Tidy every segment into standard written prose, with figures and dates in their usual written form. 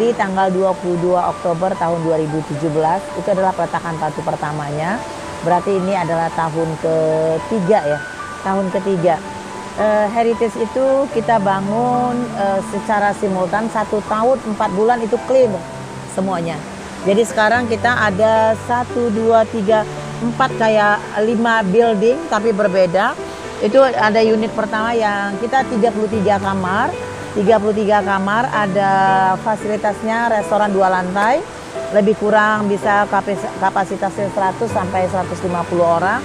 di tanggal 22 Oktober tahun 2017. Itu adalah peletakan batu pertamanya. Berarti ini adalah tahun ketiga ya. Tahun ketiga. Heritage itu kita bangun secara simultan 1 tahun 4 bulan itu clear semuanya. Jadi sekarang kita ada 1, 2, 3, 4 kayak 5 building tapi berbeda. Itu ada unit pertama yang kita 33 kamar. 33 kamar, ada fasilitasnya restoran 2 lantai. Lebih kurang bisa kapasitasnya 100 sampai 150 orang.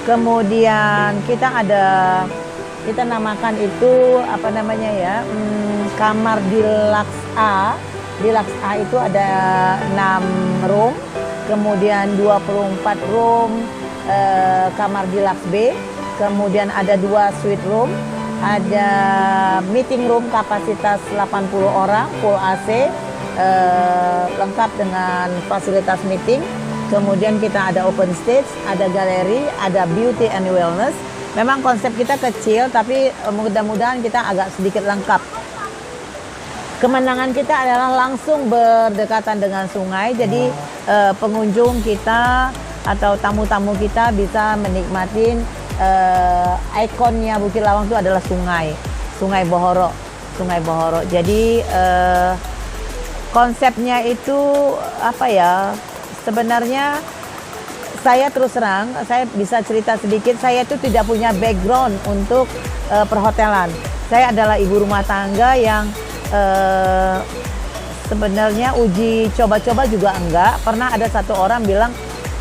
Kemudian kita namakan itu apa namanya ya, kamar Deluxe A. Deluxe A itu ada 6 room, kemudian 24 room kamar Deluxe B, kemudian ada 2 suite room, ada meeting room kapasitas 80 orang, full AC, lengkap dengan fasilitas meeting. Kemudian kita ada open stage, ada galeri, ada beauty and wellness. Memang konsep kita kecil, tapi mudah-mudahan kita agak sedikit lengkap. Kemenangan kita adalah langsung berdekatan dengan sungai, jadi pengunjung kita atau tamu-tamu kita bisa menikmatin ikonnya Bukit Lawang itu adalah Sungai Bohoro. Jadi konsepnya itu apa ya? Sebenarnya saya terus terang, saya bisa cerita sedikit, saya itu tidak punya background untuk perhotelan. Saya adalah ibu rumah tangga yang sebenarnya uji coba-coba juga enggak. Pernah ada satu orang bilang,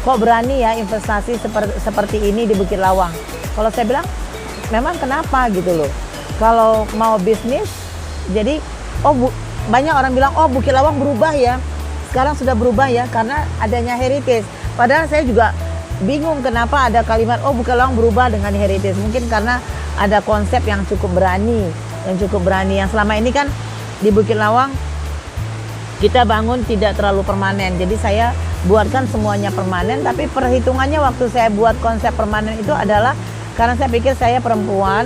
kok berani ya investasi seperti ini di Bukit Lawang. Kalau saya bilang, memang kenapa gitu loh. Kalau mau bisnis, jadi banyak orang bilang, oh Bukit Lawang berubah ya. Sekarang sudah berubah ya karena adanya heritage. Padahal saya juga bingung kenapa ada kalimat Bukit Lawang berubah dengan heritage. Mungkin karena ada konsep yang cukup berani. Yang selama ini kan di Bukit Lawang kita bangun tidak terlalu permanen. Jadi saya buatkan semuanya permanen, tapi perhitungannya waktu saya buat konsep permanen itu adalah karena saya pikir saya perempuan,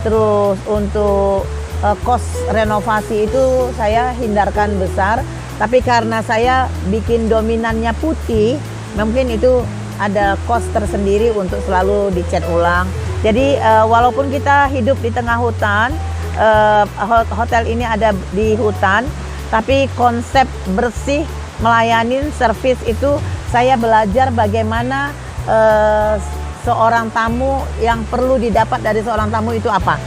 terus untuk kos renovasi itu saya hindarkan besar. Tapi karena saya bikin dominannya putih, mungkin itu ada kos tersendiri untuk selalu dicat ulang. Jadi walaupun kita hidup di tengah hutan, hotel ini ada di hutan, tapi konsep bersih, melayanin, servis itu saya belajar bagaimana seorang tamu yang perlu didapat dari seorang tamu itu apa.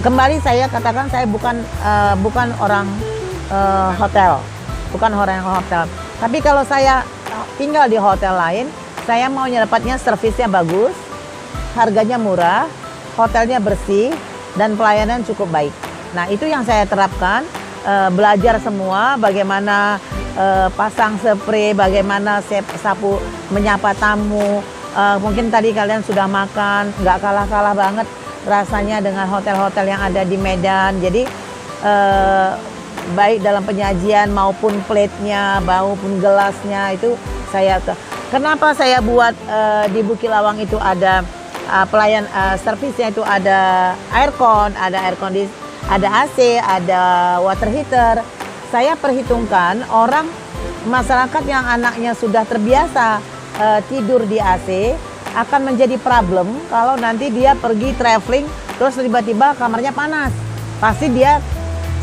Kembali saya katakan saya bukan orang hotel. Tapi kalau saya tinggal di hotel lain, saya maunya dapatnya servisnya bagus, harganya murah, hotelnya bersih, dan pelayanan cukup baik. Nah itu yang saya terapkan, belajar semua bagaimana pasang spray, bagaimana sapu menyapa tamu. Mungkin tadi kalian sudah makan, nggak kalah-kalah banget rasanya dengan hotel-hotel yang ada di Medan. Jadi baik dalam penyajian maupun plate-nya, maupun gelasnya itu kenapa saya buat di Bukit Lawang itu ada servisnya itu ada aircon, ada AC, ada water heater. Saya perhitungkan masyarakat yang anaknya sudah terbiasa tidur di AC akan menjadi problem kalau nanti dia pergi traveling terus tiba-tiba kamarnya panas. Pasti dia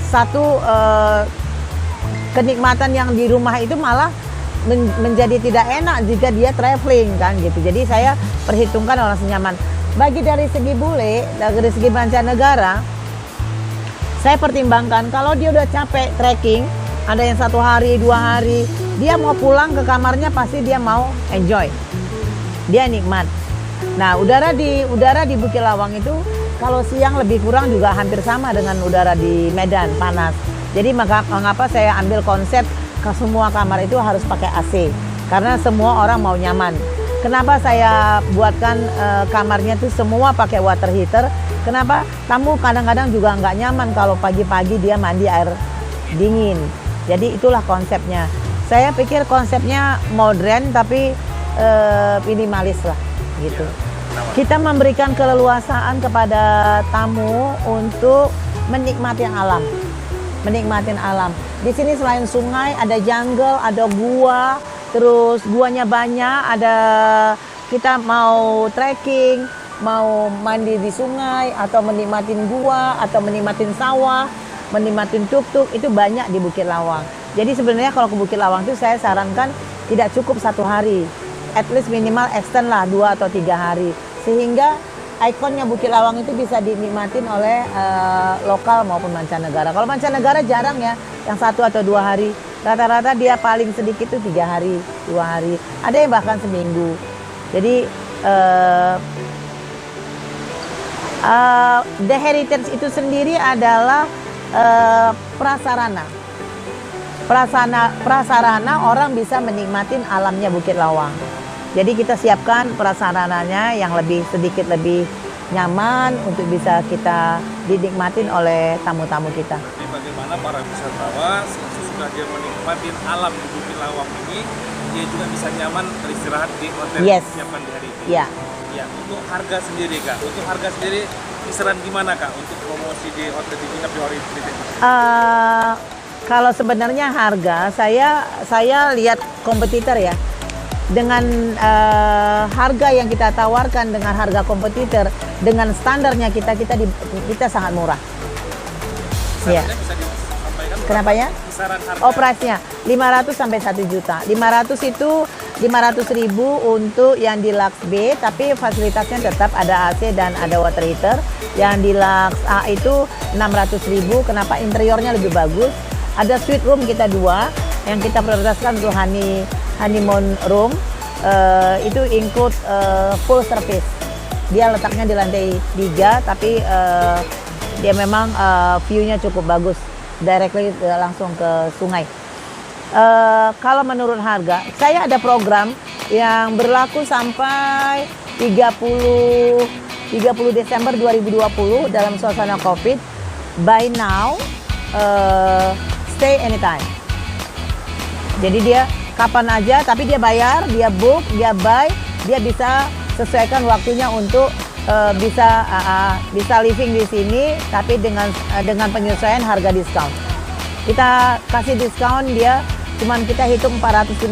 satu kenikmatan yang di rumah itu malah menjadi tidak enak jika dia traveling kan gitu. Jadi saya perhitungkan orang senyaman. Dari segi bule, dari segi mancanegara, saya pertimbangkan kalau dia udah capek trekking, ada yang 1 hari, 2 hari, dia mau pulang ke kamarnya pasti dia mau enjoy, dia nikmat. Nah udara di Bukit Lawang itu kalau siang lebih kurang juga hampir sama dengan udara di Medan, panas. Jadi mengapa saya ambil konsep ke semua kamar itu harus pakai AC, karena semua orang mau nyaman. Kenapa saya buatkan kamarnya itu semua pakai water heater? Kenapa? Tamu kadang-kadang juga nggak nyaman kalau pagi-pagi dia mandi air dingin. Jadi itulah konsepnya. Saya pikir konsepnya modern tapi minimalis lah gitu. Kita memberikan keleluasaan kepada tamu untuk menikmati alam. menikmatin alam. Di sini selain sungai ada jungle, ada gua, terus guanya banyak, ada kita mau trekking, mau mandi di sungai atau menikmatin gua atau menikmatin sawah, menikmatin tuk-tuk, itu banyak di Bukit Lawang. Jadi sebenarnya kalau ke Bukit Lawang itu saya sarankan tidak cukup 1 hari, at least minimal extend lah 2 atau 3 hari, sehingga ikonnya Bukit Lawang itu bisa dinikmatin oleh lokal maupun mancanegara. Kalau mancanegara jarang ya, yang 1 atau 2 hari. Rata-rata dia paling sedikit itu 3 hari, 2 hari. Ada yang bahkan seminggu. Jadi The Heritage itu sendiri adalah prasarana orang bisa menikmatin alamnya Bukit Lawang. Jadi kita siapkan prasarananya yang sedikit lebih nyaman untuk bisa kita dinikmatin oleh tamu-tamu kita. Jadi bagaimana para wisatawan sesudah dia menikmatin alam di Bukit Lawang ini, dia juga bisa nyaman beristirahat di hotel yang disiapkan di hari ini. Iya. Ya, untuk harga sendiri Kak, untuk harga sendiri kisaran gimana Kak untuk promosi di hotel di hari ini? Kalau sebenarnya harga, saya lihat kompetitor ya. Dengan harga yang kita tawarkan dengan harga kompetitor, dengan standarnya kita sangat murah. Ya. Bisa disampaikan Kenapa ya? kisaran harga? Oh, price-nya 500 sampai 1 juta. 500 itu 500.000 untuk yang deluxe B, tapi fasilitasnya tetap ada AC dan ada water heater. Yang deluxe A itu 600.000. Kenapa? Interiornya lebih bagus. Ada suite room kita 2 yang kita prioritaskan untuk honeymoon room. Itu include full service. Dia letaknya di lantai 3, tapi dia memang view-nya cukup bagus, directly langsung ke sungai. Kalau menurut harga, saya ada program yang berlaku sampai 30 Desember 2020 dalam suasana COVID. Buy now, stay anytime. Jadi dia kapan aja, tapi dia bayar, dia book, dia buy, dia bisa sesuaikan waktunya untuk bisa living di sini, tapi dengan penyesuaian harga diskon. Kita kasih diskon dia, cuman kita hitung 450.000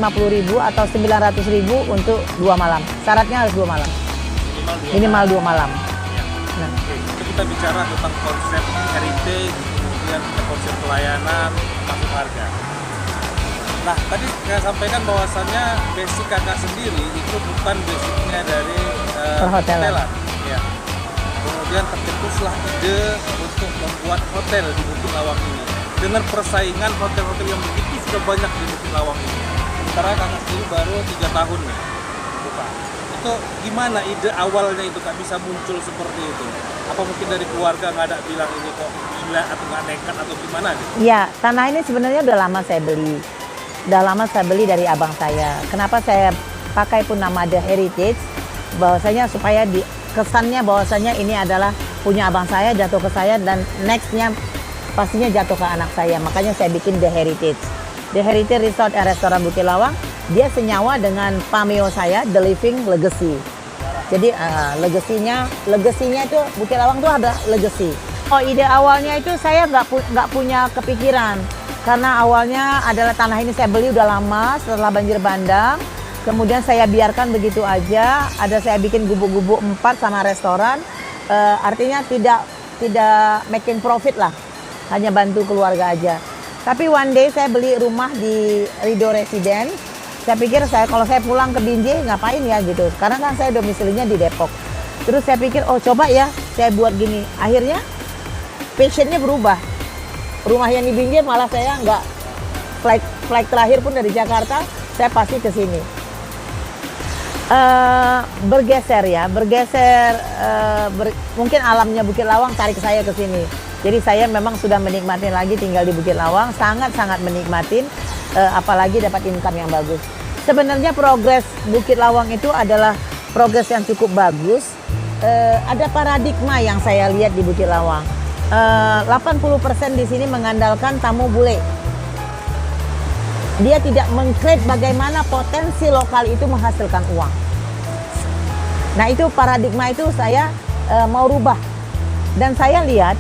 atau 900.000 untuk 2 malam. Syaratnya harus 2 malam. Minimal 2 malam. Nah. Oke, kita bicara tentang konsep heritage, kemudian konsep pelayanan, masuk harga. Nah, tadi saya sampaikan bahwasannya basic kakak sendiri itu bukan basicnya dari perhotelan. Ya. Kemudian tercetuslah ide untuk membuat hotel di Bukit Lawang ini. Dengan persaingan hotel-hotel yang begitu sudah banyak di Bukit Lawang ini. Sementara kakak sendiri baru 3 tahun nih buka. Itu gimana ide awalnya itu Kak bisa muncul seperti itu? Apa mungkin dari keluarga nggak ada bilang ini kok gila atau nggak nekat atau gimana gitu? Ya, tanah ini sebenarnya udah lama saya beli. Udah lama saya beli dari abang saya. Kenapa saya pakai pun nama The Heritage? Bahwasanya supaya kesannya bahwasanya ini adalah punya abang saya, jatuh ke saya, dan nextnya pastinya jatuh ke anak saya. Makanya saya bikin The Heritage. The Heritage Resort and Restoran Bukit Lawang, dia senyawa dengan pameo saya, The Living Legacy. Jadi legasinya itu Bukit Lawang tuh ada legacy. Oh, ide awalnya itu saya nggak punya kepikiran. Karena awalnya adalah tanah ini saya beli udah lama setelah banjir bandang. Kemudian saya biarkan begitu aja. Ada saya bikin gubuk-gubuk 4 sama restoran. Artinya tidak making profit lah. Hanya bantu keluarga aja. Tapi one day saya beli rumah di Rido Residence. Saya pikir kalau saya pulang ke Binjai ngapain ya gitu. Karena kan saya domisilinya di Depok. Terus saya pikir coba ya saya buat gini. Akhirnya passionnya berubah. Rumah yang di Binjai malah saya nggak, flight terakhir pun dari Jakarta saya pasti ke sini. Bergeser, mungkin alamnya Bukit Lawang tarik saya ke sini. Jadi saya memang sudah menikmati lagi tinggal di Bukit Lawang, sangat menikmatin, apalagi dapat income yang bagus. Sebenarnya progres Bukit Lawang itu adalah progres yang cukup bagus. Ada paradigma yang saya lihat di Bukit Lawang. 80% di sini mengandalkan tamu bule. Dia tidak mengklaim bagaimana potensi lokal itu menghasilkan uang. Nah, itu paradigma itu saya mau rubah. Dan saya lihat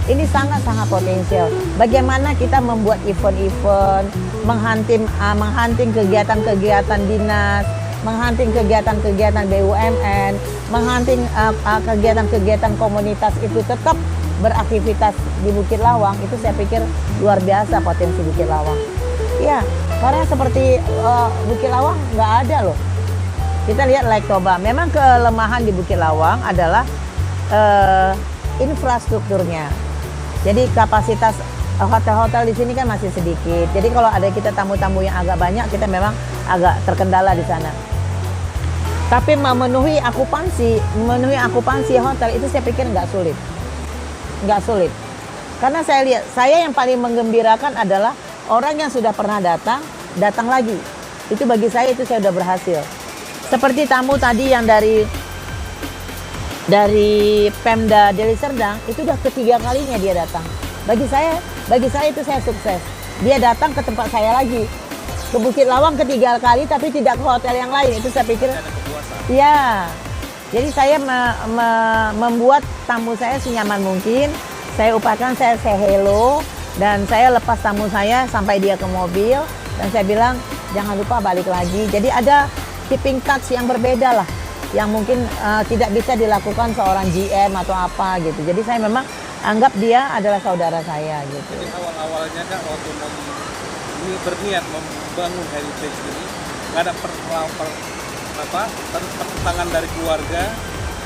Ini sangat-sangat potensial. Bagaimana kita membuat event-event, menghunting kegiatan-kegiatan dinas, menghunting kegiatan-kegiatan BUMN, menghunting kegiatan-kegiatan komunitas itu tetap beraktivitas di Bukit Lawang. Itu saya pikir luar biasa potensi Bukit Lawang. Ya, karena seperti Bukit Lawang nggak ada loh. Kita lihat Lake Toba. Memang kelemahan di Bukit Lawang adalah infrastrukturnya. Jadi kapasitas hotel-hotel di sini kan masih sedikit. Jadi kalau ada kita tamu-tamu yang agak banyak, kita memang agak terkendala di sana. Tapi memenuhi akupansi hotel itu saya pikir nggak sulit. Karena saya lihat, saya yang paling menggembirakan adalah orang yang sudah pernah datang lagi. Itu bagi saya itu saya sudah berhasil. Seperti tamu tadi yang dari Pemda Deli Serdang, itu udah ketiga kalinya dia datang. Bagi saya itu saya sukses. Dia datang ke tempat saya lagi, ke Bukit Lawang ketiga kali, tapi tidak ke hotel yang lain. Itu saya pikir, ya. Jadi saya membuat tamu saya senyaman mungkin. Saya upayakan, saya say hello, dan saya lepas tamu saya sampai dia ke mobil, dan saya bilang jangan lupa balik lagi. Jadi ada keeping touch yang berbeda lah, yang mungkin tidak bisa dilakukan seorang GM atau apa gitu. Jadi saya memang anggap dia adalah saudara saya gitu. Jadi awal-awalnya kan waktu berniat membangun heritage ini, nggak ada pertentangan dari keluarga,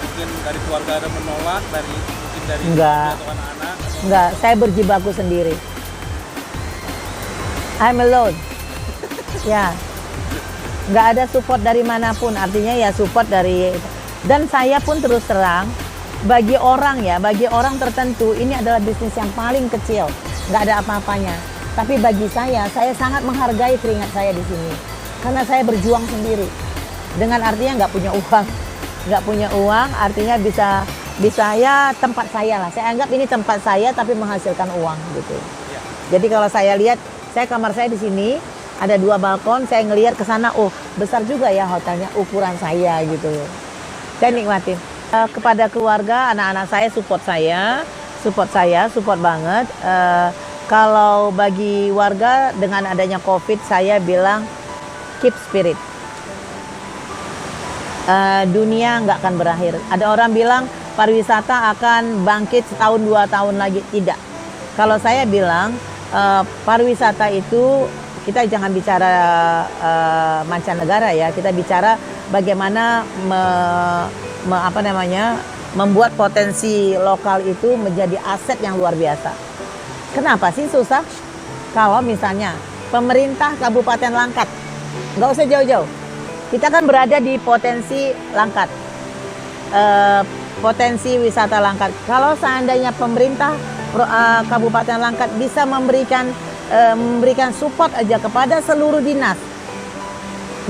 mungkin dari keluarga ada menolak, mungkin dari Enggak. atau anak-anak. Enggak, saya berjibaku sendiri. I'm alone. Ya. Nggak ada support dari manapun, artinya ya support dari, dan saya pun terus terang, bagi orang tertentu ini adalah bisnis yang paling kecil, nggak ada apa-apanya. Tapi bagi saya sangat menghargai keringat saya di sini, karena saya berjuang sendiri, dengan artinya nggak punya uang, artinya bisa ya tempat saya lah, saya anggap ini tempat saya tapi menghasilkan uang gitu. Jadi kalau saya lihat, kamar saya di sini, ada 2 balkon, saya ngelihat ke sana, oh besar juga ya hotelnya, ukuran saya gitu. Saya nikmatin. Kepada keluarga, anak-anak saya support banget. Kalau bagi warga dengan adanya COVID, saya bilang keep spirit. Dunia nggak akan berakhir. Ada orang bilang pariwisata akan bangkit setahun 2 tahun lagi, tidak. Kalau saya bilang pariwisata itu, kita jangan bicara mancanegara ya, kita bicara bagaimana membuat potensi lokal itu menjadi aset yang luar biasa. Kenapa sih susah? Kalau misalnya pemerintah Kabupaten Langkat, nggak usah jauh-jauh, kita kan berada di potensi Langkat, potensi wisata Langkat. Kalau seandainya pemerintah Kabupaten Langkat bisa memberikan support aja kepada seluruh dinas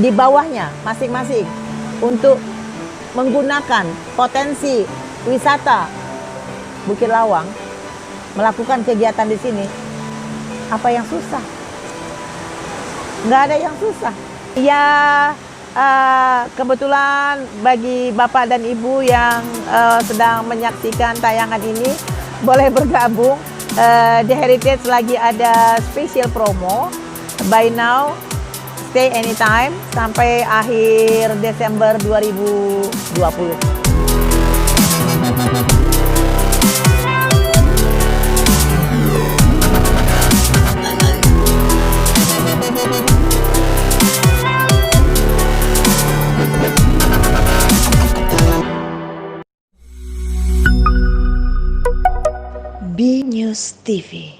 di bawahnya masing-masing untuk menggunakan potensi wisata Bukit Lawang, melakukan kegiatan di sini, apa yang susah? Nggak ada yang susah. Ya, kebetulan bagi Bapak dan Ibu yang sedang menyaksikan tayangan ini, boleh bergabung. The Heritage lagi ada special promo, buy now, stay anytime, sampai akhir Desember 2020. B News TV.